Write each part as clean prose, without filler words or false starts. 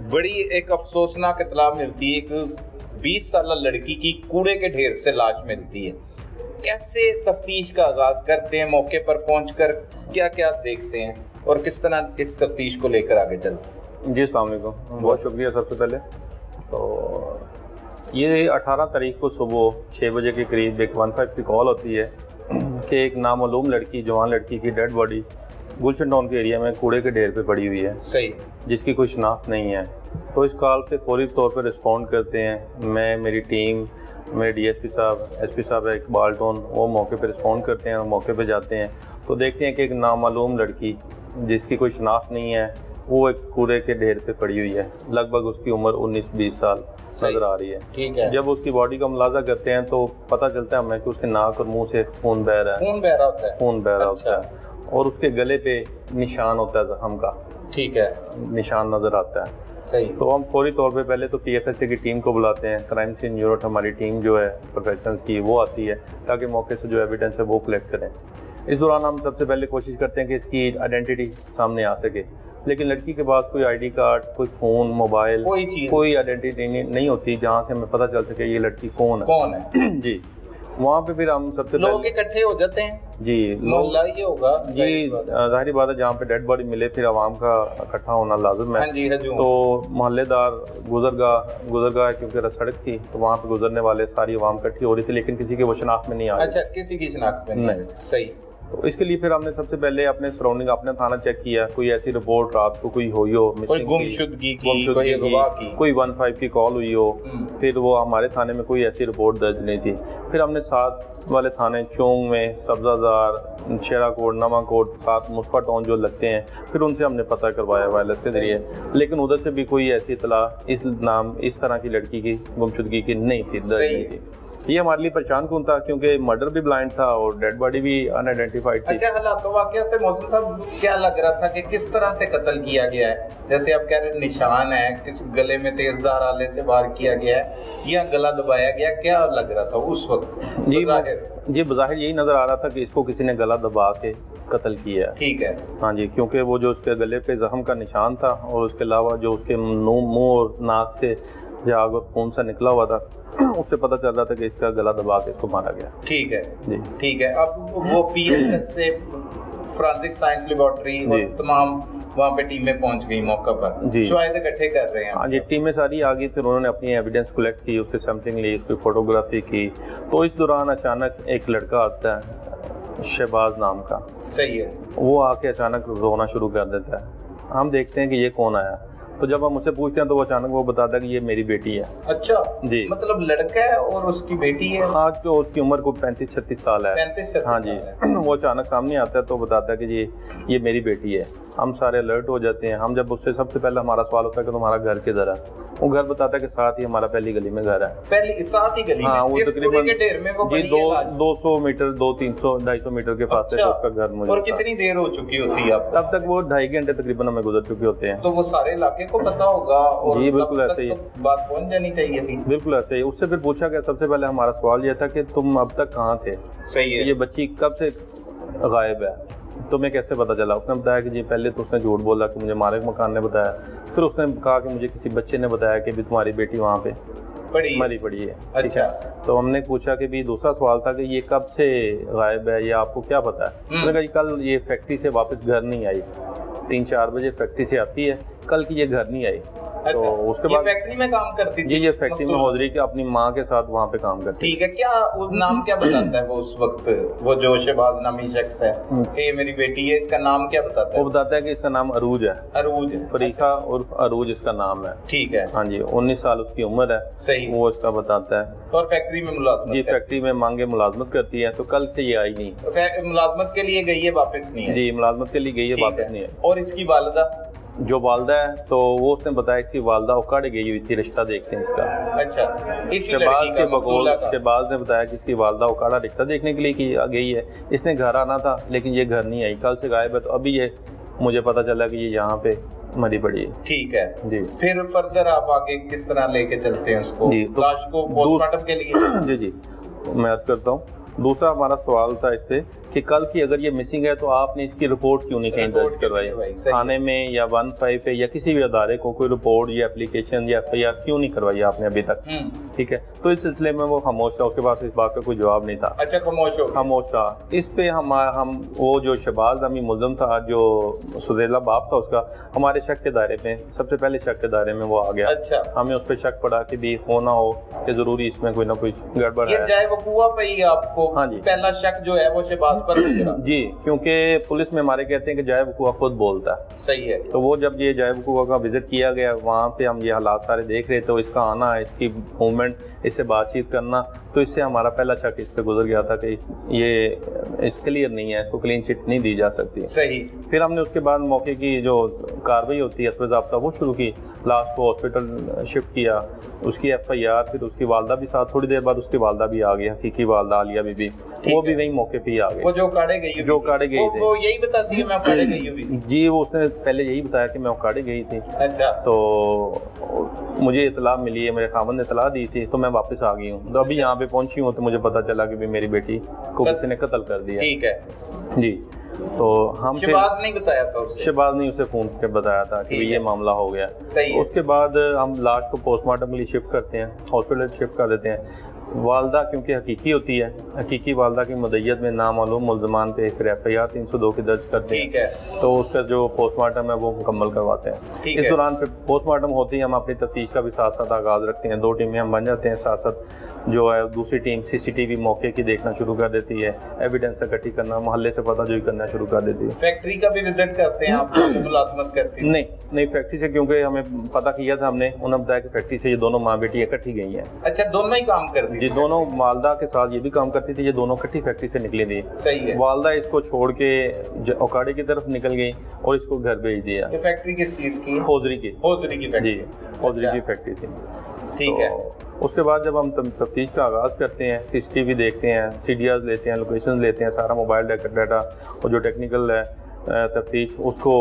बड़ी एक अफसोसनाक इत्तला मिलती है, एक 20 साल लड़की की कूड़े के ढेर से लाश मिलती है। कैसे तफ्तीश का आगाज करते हैं, मौके पर पहुंचकर क्या क्या देखते हैं और किस तरह इस तफ्तीश को लेकर आगे चलते हैं? जी अस्सलाम वालेकुम, बहुत शुक्रिया। सबसे पहले तो ये 18 तारीख को सुबह 6 बजे के करीब एक 15 की कॉल होती है कि एक नामालूम लड़की, जवान लड़की की डेड बॉडी गुलशन टाउन के एरिया में कूड़े के ढेर पे पड़ी हुई है। सही। जिसकी कोई शनाख्त नहीं है। तो इस कॉल से फौरी तौर पर रिस्पॉन्ड करते हैं मैं, मेरी टीम, मेरे डीएसपी साहब, एसपी साहब है इकबाल टोन, वो मौके पर रिस्पॉन्ड करते हैं और मौके पर जाते हैं तो देखते हैं कि एक नामालूम लड़की जिसकी कोई शनाख्त नहीं है वो एक कूड़े के ढेर पे पड़ी हुई है। लगभग उसकी उम्र 19-20 साल नजर आ रही है। ठीक है। जब उसकी बॉडी का मुलाजा करते हैं तो पता चलता है हमें कि उसके नाक और मुंह से खून बह रहा है। खून बह रहा होता है। खून बह रहा होता है और उसके गले पे निशान होता है जख्म का। ठीक है। निशान नजर आता है। सही। तो हम फौरी तौर पे पहले तो पीएफएसए की टीम को बुलाते हैं, क्राइम सीन यूनिट हमारी टीम जो है प्रोफेशनल्स की वो आती है ताकि मौके से जो एविडेंस है वो कलेक्ट करें। इस दौरान हम सबसे पहले कोशिश करते हैं कि इसकी आइडेंटिटी सामने आ सके, लेकिन लड़की के पास कोई आईडी कार्ड, कोई फ़ोन, मोबाइल, कोई आइडेंटिटी नहीं होती जहाँ से हमें पता चल सके ये लड़की कौन है। जी। वहाँ पे फिर हम सबसे लोग इकट्ठे हो जाते हैं। जी, मोहल्ला ये होगा जी, जाहिर बात है जहाँ पे डेड बॉडी मिले फिर आवाम का इकट्ठा होना लाजिम है। हाँ जी, तो मोहल्लेदार, गुजरगाह क्योंकि सड़क थी तो वहाँ पे गुजरने वाले सारी आवाम इकट्ठी हो रही थी, लेकिन किसी के वो शनाख्त में नहीं आ रही। अच्छा, किसी की शनाख्त में नहीं। सही। तो इसके लिए फिर हमने सबसे पहले अपने सराउंडिंग, अपने थाना चेक किया, कोई ऐसी रिपोर्ट रात को कोई हुई हो, कोई गुमशुदगी की, कोई 15 की कॉल हुई हो, फिर वो हमारे थाने में कोई ऐसी रिपोर्ट दर्ज नहीं थी। फिर हमने साथ वाले थाने चोंग में, सब्जाजार, शेरा कोट, नमा कोट, साथ मुस्फा टाउन जो लगते हैं, फिर उनसे हमने पता करवाया वायरलेस के जरिए, लेकिन उधर से भी कोई ऐसी इतला इस तरह की लड़की की गुमशुदगी की नहीं थी, दर्ज नहीं थी। ये हमारे लिए परेशान कौन था क्योंकि मर्डर भी ब्लाइंड था और डेड बॉडी भी अनआइडेंटिफाइड थी। अच्छा, हालात तो वाकया से मौसम साहब क्या लग रहा था कि किस तरह से कत्ल किया गया है? जैसे आप कह रहे निशान है, किस गले में तेजधार आले से वार किया गया है या गला दबाया गया, क्या लग रहा था उस वक्त? जी बज़ाहिर यही नजर आ रहा था कि इसको किसी ने गला दबा के कत्ल किया है। ठीक है। हाँ जी, क्योंकि वो जो उसके गले पे जख्म का निशान था और उसके अलावा जो उसके मुंह और नाक से झाग और खून सा निकला हुआ था, उससे पता चल रहा था कि इसका गला दबा के इसको मारा गया। ठीक है जी, ठीक है। अब वो पीएफएस से फोरेंसिक साइंस लेबोरेटरी और तमाम वहाँ पे टीमें पहुँच गई मौका पर, शायद इकट्ठे कर रहे हैं। हाँ जी, टीमें सारी आ गई, फिर उन्होंने अपनी एविडेंस कलेक्ट की, उसकी सैम्पलिंग ली, उसकी फोटोग्राफी की। तो इस दौरान अचानक एक लड़का आता है शहबाज नाम का। सही है। वो आके अचानक रोना शुरू कर देता है। हम देखते हैं कि ये कौन आया, तो जब हम उससे पूछते हैं तो वो अचानक वो बताता है कि ये मेरी बेटी है। अच्छा जी, मतलब लड़का है और उसकी बेटी है। हाँ, तो उसकी उम्र को 35-36 साल है। 35-36 हाँ जी। वो अचानक सामने आता है तो बताता है कि ये मेरी बेटी है। हम सारे अलर्ट हो जाते हैं। हम जब उससे सबसे पहले हमारा सवाल होता है कि तुम्हारा घर किधर है, वो घर बताता है कि साथ ही हमारा पहली गली में घर है। पहली साथ ही गली में? हाँ, वो तकरीबन 200 मीटर, 200-300-250 मीटर के पास से उसका घर मुझे। और कितनी देर हो चुकी होती है? तब तक वो 2.5 घंटे तकरीबन हमें गुजर चुके होते हैं। तो वो सारे इलाके को पता होगा और जी बिल्कुल ऐसे ही बात पहुंच जानी चाहिए थी। बिल्कुल ऐसे ही। उससे फिर पूछा गया, सबसे पहले हमारा सवाल यह था कि तुम अब तक कहाँ थे? सही है। ये बच्ची कब से गायब है, तुम्हें कैसे पता चला? उसने बताया कि जी पहले तो उसने झूठ बोला कि मुझे मालिक मकान ने बताया, फिर उसने कहा कि मुझे किसी बच्चे ने बताया कि भी तुम्हारी बेटी वहाँ पे मरी पड़ी है। अच्छा। तो हमने पूछा कि भी दूसरा सवाल था कि ये कब से गायब है, ये आपको क्या पता है? उसने कहा कल ये फैक्ट्री से वापस घर नहीं आई, 3-4 बजे फैक्ट्री से आती है, कल की ये घर नहीं आई। अच्छा, तो उसके बाद फैक्ट्री में काम करती थी? ये फैक्ट्री में हाजिरी के अपनी माँ के साथ वहाँ पे काम करती। ठीक है। क्या वो नाम क्या बताता है वो उस वक्त, वो जो शहबाज नामी शख्स है कि ये मेरी बेटी है, इसका नाम क्या बताता है? वो बताता है कि इसका नाम अरूज है। अरूज? फरीका उर्फ अरूज इसका नाम है। ठीक है। हाँ जी, 19 साल उसकी उम्र है। सही। वो इसका बताता है। और फैक्ट्री में मुलाजमत? जी, फैक्ट्री में मांगे मुलाजमत करती है। तो कल से ये आई नहीं। मुलाजमत के लिए गई है, वापस नहीं है? जी, मुलाजमत के लिए गई है, वापस नहीं है। और इसकी वालिदा? जो वालदा है तो वो उसने बताया कि वालदा उकाड़े गई हुई थी रिश्ता देखते हैं इसका। अच्छा, इसी शहबाज के बकौल शहबाज ने बताया कि इसकी वालदा उकाड़ा रिश्ता देखने के लिए की गई है। इसने घर आना था लेकिन ये घर नहीं आई, कल से गायब है। तो अभी ये मुझे पता चला कि ये यहाँ पे मरी पड़ी है। ठीक है जी। फिर फर्दर आप आगे किस तरह लेके चलते हैं उसको, लाश को पोस्टमार्टम के लिए? जी, मैं अर्ज करता हूँ। दूसरा हमारा सवाल था इससे कि कल की अगर ये मिसिंग है तो आपने इसकी रिपोर्ट क्यों नहीं कहीं दर्ज करवाई, थाने में या 15 पे या किसी भी अदारे को कोई रिपोर्ट या एप्लीकेशन या FIR क्यों नहीं करवाई आपने अभी तक। ठीक है, तो इस सिलसिले में वो खामोश था, उसके पास इस बात का कोई जवाब नहीं था। अच्छा, खामोश था। इस पे हम वो जो शहबाज अमी मुल्ज़म था, जो सुदेला बाप था उसका, हमारे शक के दायरे में, सबसे पहले शक के दायरे में वो आ गया। अच्छा, हमें उस पर शक पड़ा कि भी हो ना हो कि जरूरी इसमें कोई ना कोई गड़बड़ है। जाए वकूआ पे ही आपको हाँ जी, पहला शक जो है वो शहबाज पर गुजरा। जी, क्योंकि पुलिस में हमारे कहते हैं कि जाए वकूआ खुद बोलता है। सही है। तो वो जब ये जाए वकूआ का विजिट किया गया, वहाँ पे हम ये हालात सारे देख रहे थे, तो इसका आना, इसकी मूवमेंट, इससे बातचीत करना, तो इससे हमारा पहला शक इस पे गुजर गया था कि ये क्लियर नहीं है, इसको क्लीन चिट नहीं दी जा सकती। सही। फिर हमने उसके बाद मौके की जो कार्रवाई होती है अस्पताल वो शुरू की, लास्ट को हॉस्पिटल शिफ्ट किया, उसकी FIR, फिर उसकी वालदा भी साथ, थोड़ी देर बाद उसकी वालदा भी आ गई, हकीकी वालदा आलिया बीबी, वो भी वही मौके पे ही आ गई। वो जो काड़े गई थी वो यही बताती है मैं उकाड़े गई हूँ। जी, वो उसने पहले यही बताया कि मैं उकाड़े गई थी। अच्छा। तो मुझे इतला मिली है, मेरे खामन ने इतला दी थी, तो मैं वापस आ गई हूँ। तो अभी यहाँ पे पहुंची हूँ तो मुझे पता चला कि मेरी बेटी को किसी ने कत्ल कर दिया। ठीक है जी। तो हम शहबाज नहीं बताया था उसे? शहबाज नहीं उसे फोन करके बताया था कि ये मामला हो गया। सही है। उसके बाद हम लाश को पोस्टमार्टम के लिए शिफ्ट करते हैं, हॉस्पिटल शिफ्ट कर देते हैं। वालदा क्योंकि हकीकी होती है, हकीकी वालदा की मदय्यत में नामालूम मुल्ज़मान पे एक FIR 302 की दर्ज करते हैं। ठीक है। तो उसका जो पोस्टमार्टम है वो मुकम्मल करवाते हैं। इस दौरान फिर पोस्टमार्टम होते ही हम अपनी तफ्तीश का भी साथ साथ आगाज़ रखते हैं। 2 टीमें हम बन जाते हैं, साथ साथ जो है दूसरी टीम CCTV मौके की देखना शुरू कर देती है, एविडेंस इकट्ठी करना, मोहल्ले से पता जो करना शुरू कर देती है। फैक्ट्री का भी विजिट करते हैं आप? मुलाजमत करती है? नहीं, फैक्ट्री से, क्योंकि हमें पता किया था, हमने उन्हें बताया कि फैक्ट्री से ये दोनों माँ बेटी इकट्ठी गई हैं। अच्छा, दोनों ही काम करती जी, दोनों वालदा के साथ ये भी काम करती थी, ये दोनों इकट्ठी फैक्ट्री से निकली थी। सही है। वालदा इसको छोड़ के औकाड़े की तरफ निकल गई और इसको घर भेज दिया। ये फैक्ट्री किस चीज की? होजरी की फैक्ट्री। जी, होजरी की फैक्ट्री थी। ठीक है। उसके बाद जब हम तफ्तीश का आगाज़ करते हैं, CCTV देखते हैं, CDRs लेते हैं, लोकेशन लेते हैं, सारा मोबाइल डाटा और जो टेक्निकल है तफ्तीश, उसको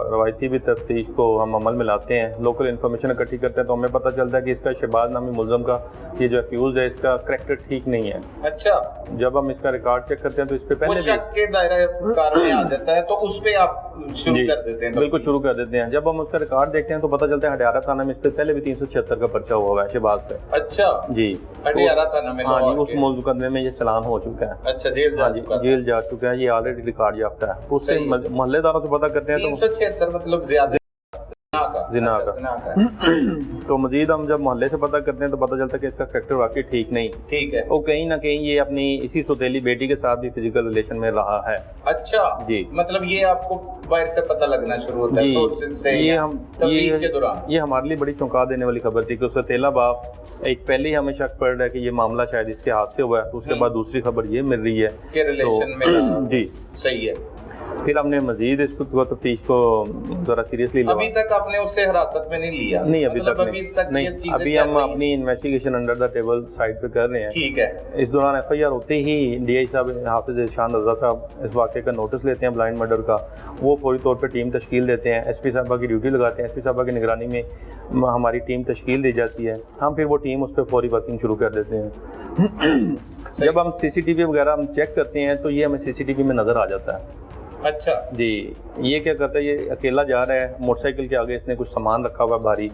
रवायती भी तफ्तीश को हम अमल में लाते हैं, लोकल इन्फॉर्मेशन इकट्ठी करते हैं, तो हमें पता चलता है कि इसका शहबाज नामी मुल्ज़म का ये जो एक्यूज़ है, इसका करैक्टर ठीक नहीं है। अच्छा। जब हम इसका रिकॉर्ड चेक करते हैं तो इस पे पहले शक के दायरे कार में आ जाता है, तो उस पे आप शुरू कर देते हैं? बिल्कुल शुरू कर देते हैं। जब हम उसका रिकॉर्ड देखते हैं तो पता चलता है हडियारा थाना में इस पे पहले भी 376 का पर्चा हुआ है शहबाज पे। अच्छा जी, हडियारा थाना में? हाँ जी, उस मुकदमे में ये चलान हो चुका है। अच्छा, जेल जा चुका है, ये ऑलरेडी रिकॉर्ड याफ्ता है। उससे मोहल्लेदारों से पता करते हैं तो 376 मतलब ज्यादा जिना का। तो मजीद हम जब मोहल्ले से पता करते हैं तो पता चलता है कि इसका फैक्टर वाकई ठीक नहीं। ठीक है। वो कहीं ना कहीं ये अपनी इसी सौतेली बेटी के साथ भी फिजिकल रिलेशन में रहा है। अच्छा जी, मतलब ये आपको बाहर से पता लगना शुरू होता है सोर्सेज से? ये हम तफ्तीश के दौरान, ये हमारे लिए बड़ी चौंका देने वाली खबर थी कि उसका तेला बाप एक पहले ही हमें शक पड़ रहा है कि ये मामला शायद इसके हाथ से हुआ है। उसके बाद दूसरी खबर ये मिल रही है कि रिलेशन में। जी, सही है। फिर हमने मजीद इसको तफ्तीश को जरा सीरियसली लिया। अभी तक आपने उससे हिरासत में नहीं लिया? नहीं, अभी मतलब तक नहीं। अभी हम अपनी investigation under the table side पे कर रहे हैं। ठीक है। इस दौरान FIR होते ही DI साहब हाफिज इरशाद रजा साहब इस वाक़े का नोटिस लेते हैं ब्लाइंड मर्डर का। वो फौरी तौर पर टीम तश्कील देते हैं, SP साहबा की ड्यूटी लगाते हैं, SP साहबा की निगरानी में हमारी टीम तश्कील दी जाती है। हम फिर वो टीम उस पर फौरी वर्किंग शुरू कर देते हैं। जब हम CCTV वगैरह हम चेक करते हैं तो ये हमें CCTV में नज़र आ जाता है। अच्छा जी, ये क्या करता है, ये अकेला जा रहा है, मोटरसाइकिल के आगे इसने कुछ सामान रखा हुआ भारी,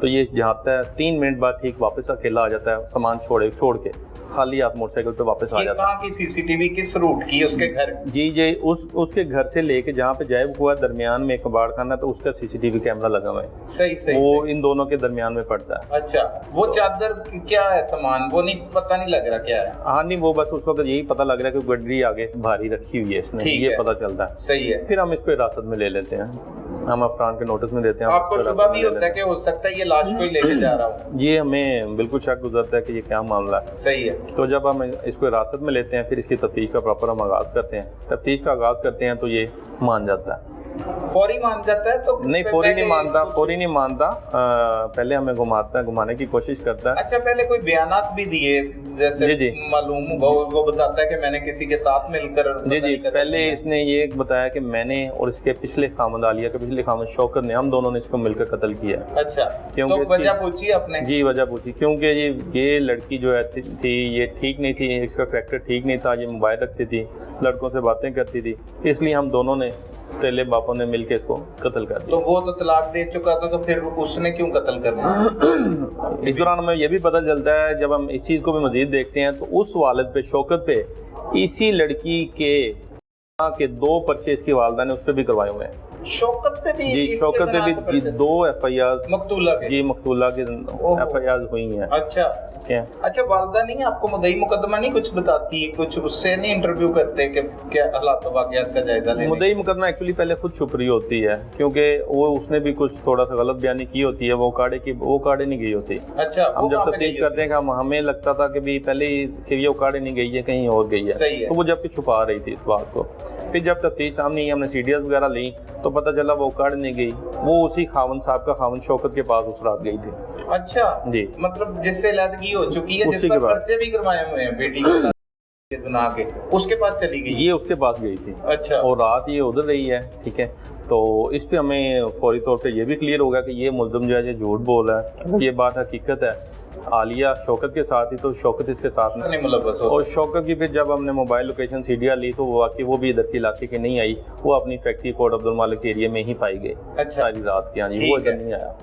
तो ये जाता है, 3 मिनट बाद ठीक वापस अकेला आ जाता है, सामान छोड़ के खाली हाथ मोटरसाइकिल पे वापस आ जाता है। कहाँ की CCTV किस रूट की? उसके घर? जी, उसके घर से लेके जहाँ पे जायब हुआ दरमियान में कबाड़ खाना, तो उसका CCTV कैमरा लगा हुआ है। सही वो इन दोनों के दरमियान में पड़ता है। अच्छा, वो चादर क्या है, सामान वो नहीं पता नहीं लग रहा क्या है? हाँ नहीं, वो बस उस वक्त यही पता लग रहा है कि गड्डी आगे भारी रखी हुई है इसने, ये पता चलता है। सही है। फिर हम इसको हिरासत में ले लेते हैं, हम अफसान के नोटिस में देते हैं। आपको शुबा भी होता है कि हो सकता है ये लाश को ही लेके जा रहा हूँ? ये हमें बिल्कुल शक गुजरता है कि ये क्या मामला है। सही है। तो जब हम इसको हिरासत में लेते हैं फिर इसकी तफ्तीश का प्रॉपर हम आगाज़ करते हैं। तफ्तीश का आगाज़ करते हैं तो ये मान जाता है। फौरी मान जाता है? तो नहीं, फौरी नहीं मानता, पहले हमें घुमाने की कोशिश करता है। अच्छा, पहले कोई बयानात भी दिए जैसे मालूम वो बताता है कि मैंने किसी के साथ मिलकर? जी, पहले इसने ये बताया कि मैंने और इसके पिछले खामद आलिया के पिछले खामद शौकत ने, हम दोनों ने इसको मिलकर कत्ल किया। अच्छा, क्योंकि तो वजह पूछी आपने? जी, वजह पूछी, क्योंकि ये लड़की जो है थी ये ठीक नहीं थी, इसका करैक्टर ठीक नहीं था, ये मोबाइल रखती थी, लड़कों से बातें करती थी, इसलिए हम दोनों ने तेले बापों ने मिलकर इसको कत्ल कर दिया। तो वो तो तलाक दे चुका था, तो फिर उसने क्यों कत्ल करना? इस दौरान हमें यह भी पता चलता है, जब हम इस चीज़ को भी मजीद देखते हैं, तो उस वालिद पे, शौकत पे, इसी लड़की के 2 पर्चे इसकी वालदा ने उस पर भी करवाए हुए हैं। शौकत पे भी? जी, शौकत पे भी 2 FIR मकतूला के? जी, मकतूला के FIR हुई हैं। अच्छा, क्या? अच्छा, वालदा नहीं आपको मुद्दई मुकदमा नहीं कुछ बताती है, कुछ उससे नहीं इंटरव्यू करते कि क्या हालात वाक़यात का जायजा लेने? मुद्दई मुकदमा एक्चुअली पहले खुद छुप रही होती है, क्योंकि वो उसने भी कुछ थोड़ा सा गलत बयानी की होती है, वो काड़े नहीं गई होती। अच्छा, हम जब तफ्तीश करते हैं कि हमें लगता था कि भी पहले ही कि ये काड़े नहीं गई है, कहीं और गई है, तो वो जबकि छुपा रही थी इस बात को। फिर जब तफ्तीश सामने आई, हमने CDS वगैरह ली, तो पता चला वो काड़ नहीं गई, वो उसी खावन साहब का खावन शौकत के पास उस रात गई थी। अच्छा जी, मतलब जिससे लैदगी हो चुकी है, जिस पर पर्चे भी करवाए हुए हैं बेटी के जना के, उसके पास चली गई? ये उसके पास गई थी। अच्छा, और रात ये उधर रही है, ठीक है। तो इस पे हमें फौरी तौर पे ये भी क्लियर होगा कि ये मुल्ज़िम जो है ये झूठ बोल रहा है, ये बात हकीकत है। आलिया शौकत के साथ ही, तो शौकत इसके साथ नहीं मुलव्वस हो। और शौकत की फिर जब हमने मोबाइल लोकेशन CDR ली, तो वो भी इधर के इलाके की नहीं आई, वो अपनी फैक्ट्री कोट अब्दुल मालिक एरिया में ही पाई गई। अच्छा, सारी रात की। हाँ जी, वो इधर नहीं आया।